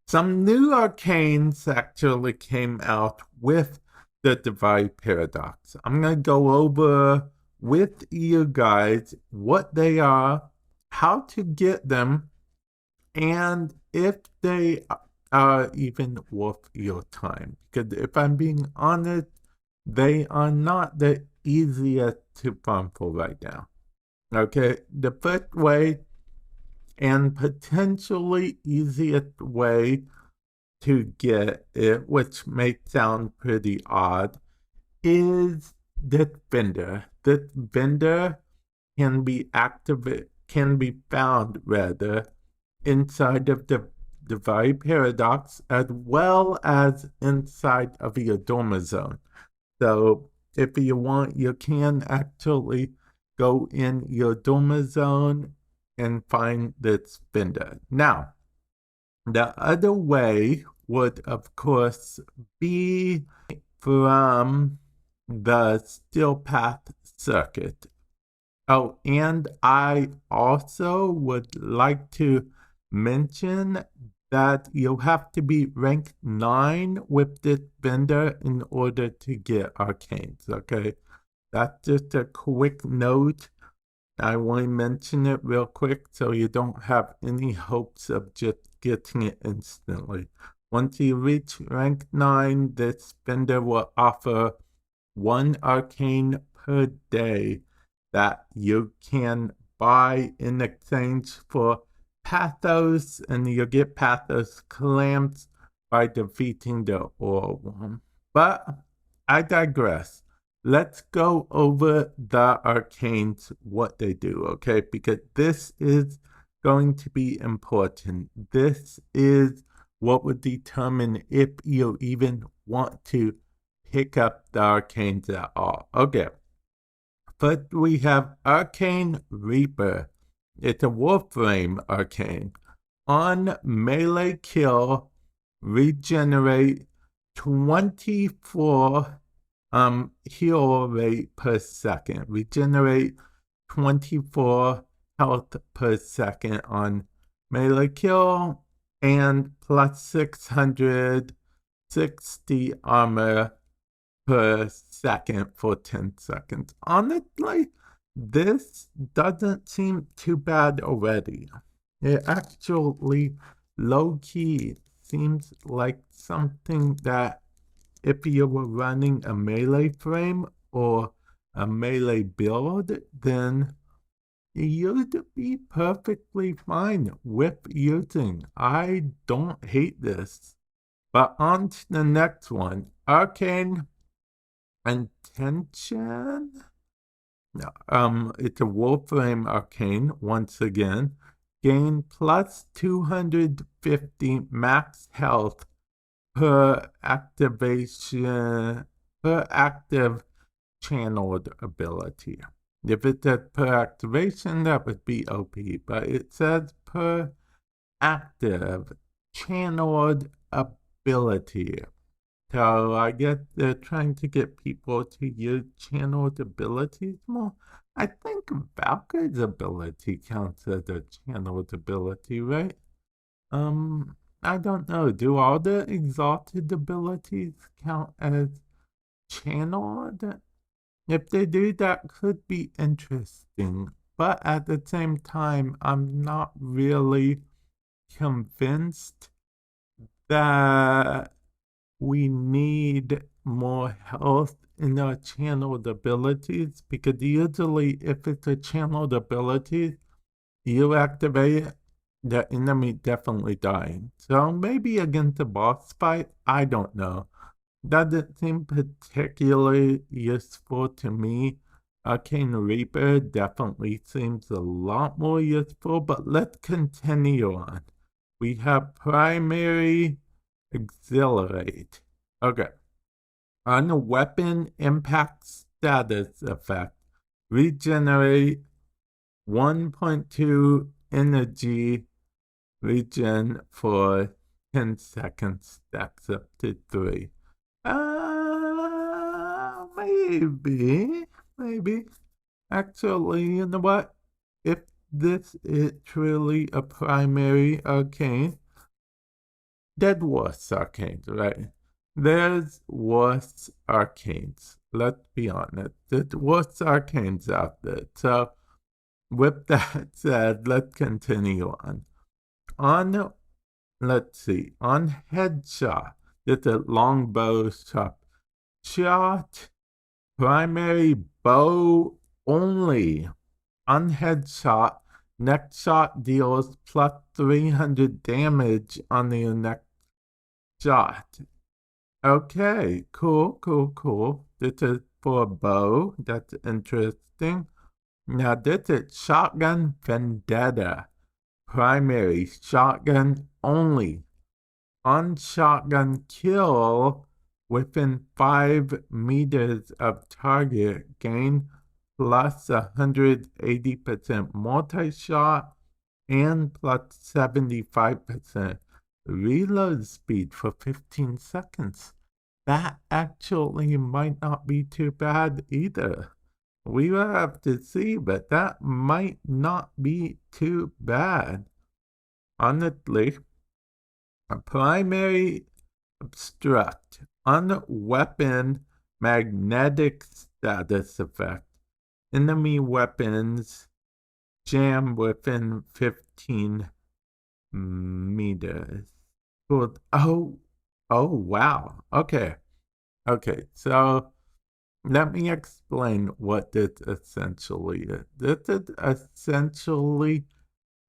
Some new arcanes actually came out with the Duviri Paradox. I'm going to go over with you guys what they are, how to get them, and if they are even worth your time. Because if I'm being honest, they are not the easiest to farm for right now. Okay, the first way and potentially easiest way to get it, which may sound pretty odd, is this vendor. This vendor can be found rather inside of the Duviri Paradox as well as inside of your Dormer Zone. So if you want, you can actually go in your Dormer Zone and find this vendor. Now, the other way would, of course, be from the Steel Path circuit. Oh, and I also would like to mention that you have to be rank 9 with this vendor in order to get Arcanes, okay? That's just a quick note. I want to mention it real quick so you don't have any hopes of just getting it instantly. Once you reach rank 9, this vendor will offer 1 arcane per day that you can buy in exchange for pathos, and you get pathos clamps by defeating the ore worm. But I digress. Let's go over the arcanes, what they do, okay? Because this is going to be important. This is what would determine if you even want to pick up the arcanes at all. Okay. First, we have Arcane Reaper. It's a Warframe arcane. On melee kill, regenerate 24 heal rate per second. Regenerate 24 health per second on melee kill, and plus 660 armor per second for 10 seconds. Honestly, this doesn't seem too bad already. It actually, low-key, seems like something that if you were running a melee frame or a melee build, then you'd be perfectly fine with using. I don't hate this. But on to the next one. Arcane Intention. It's a Warframe arcane once again. Gain plus 250 max health per activation, per active channeled ability. If it said per activation, that would be OP, but it says per active channeled ability. So I guess they're trying to get people to use channeled abilities more. I think Valkyrie's ability counts as a channeled ability, right? I don't know. Do all the exalted abilities count as channeled? If they do, that could be interesting. But at the same time, I'm not really convinced that we need more health in our channeled abilities, because usually if it's a channeled ability, you activate it, the enemy definitely dying. So maybe against a boss fight, I don't know. Doesn't seem particularly useful to me. Arcane Reaper definitely seems a lot more useful, but let's continue on. We have Primary Exhilarate. Okay. On a weapon impact status effect, regenerate 1.2 energy regen for 10 seconds, stacks up to 3. Maybe. Actually, you know what? If this is truly a primary arcane, Dead worse Arcanes, right? There's worse Arcanes. Let's be honest. There's worse Arcanes out there. So, with that said, let's continue on. Let's see, on Headshot, it's a longbow shot, primary bow only. On Headshot, next shot deals plus 300 damage on the next shot. Okay, cool. This is for a bow. That's interesting. Now, this is Shotgun Vendetta. Primary shotgun only. On shotgun kill within 5 meters of target, gain plus 180% multi-shot and plus 75% reload speed for 15 seconds. That actually might not be too bad either. We will have to see, but that might not be too bad. Honestly, a primary obstruct on weapon magnetic status effect. Enemy weapons jam within 15 meters. Cool. Oh, wow. Okay, so let me explain what this essentially is. This is essentially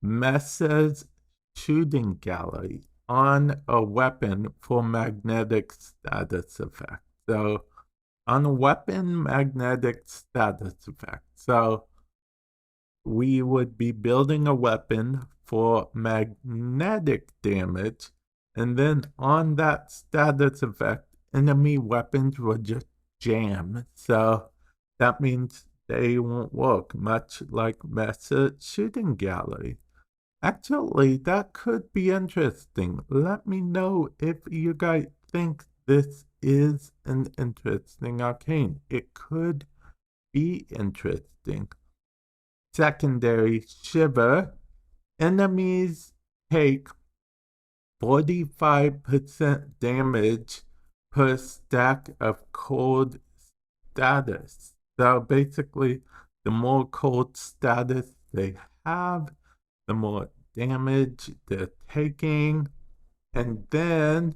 Messa's shooting gallery on a weapon for magnetic status effect. So, on a weapon magnetic status effect. So, we would be building a weapon for magnetic damage, and then on that status effect, enemy weapons would just jam. So that means they won't work, much like Mesa Shooting Gallery. Actually, that could be interesting. Let me know if you guys think this is an interesting arcane. It could be interesting. Secondary Shiver. Enemies take 45% damage per stack of cold status. So basically, the more cold status they have, the more damage they're taking. And then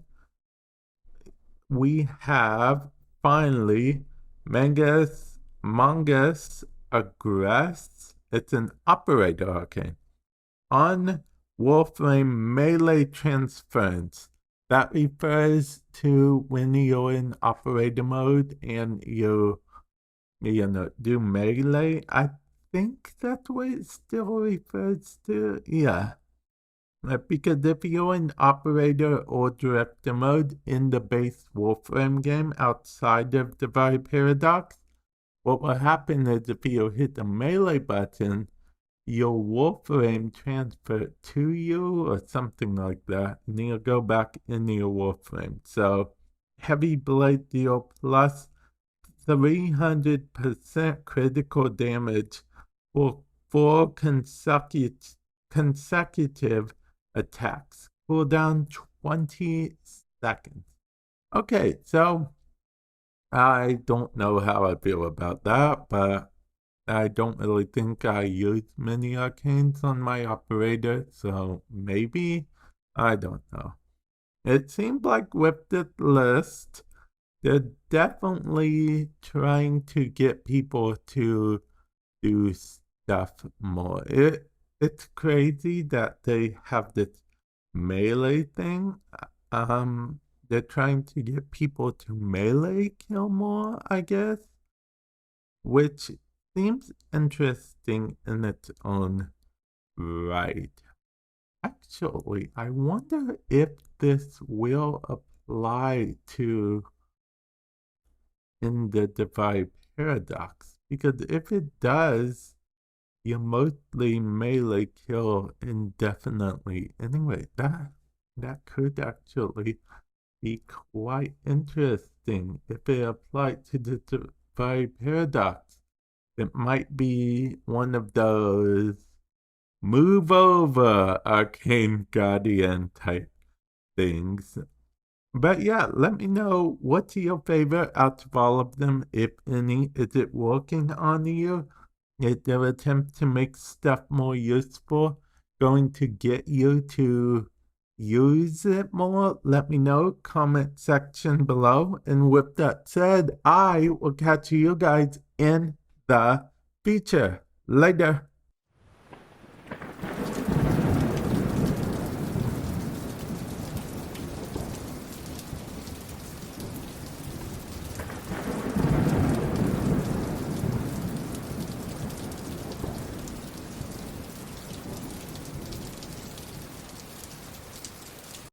we have finally Mangus Aggress. It's an operator arcane. On Warframe melee transference, that refers to when you're in operator mode and you do melee. I think that's what it still refers to. Yeah. Because if you're in operator or director mode in the base Warframe game outside of Duviri Paradox, what will happen is if you hit the melee button, your Warframe transfer to you or something like that, and you'll go back into your Warframe. So, Heavy Blade deal plus 300% critical damage for 4 consecutive attacks. Cooldown 20 seconds. Okay, so I don't know how I feel about that, but I don't really think I use many arcanes on my operator, so maybe, I don't know. It seems like with this list, they're definitely trying to get people to do stuff more. It's crazy that they have this melee thing. They're trying to get people to melee kill more, I guess, which seems interesting in its own right. Actually, I wonder if this will apply to in the Duviri Paradox, because if it does, you mostly melee kill indefinitely. Anyway, that could actually be quite interesting if it applied to the Duviri Paradox. It might be one of those move over, Arcane Guardian type things. But yeah, let me know what's your favorite out of all of them, if any. Is it working on you? Is their attempt to make stuff more useful going to get you to use it more? Let me know, comment section below. And with that said, I will catch you guys in the future. Later.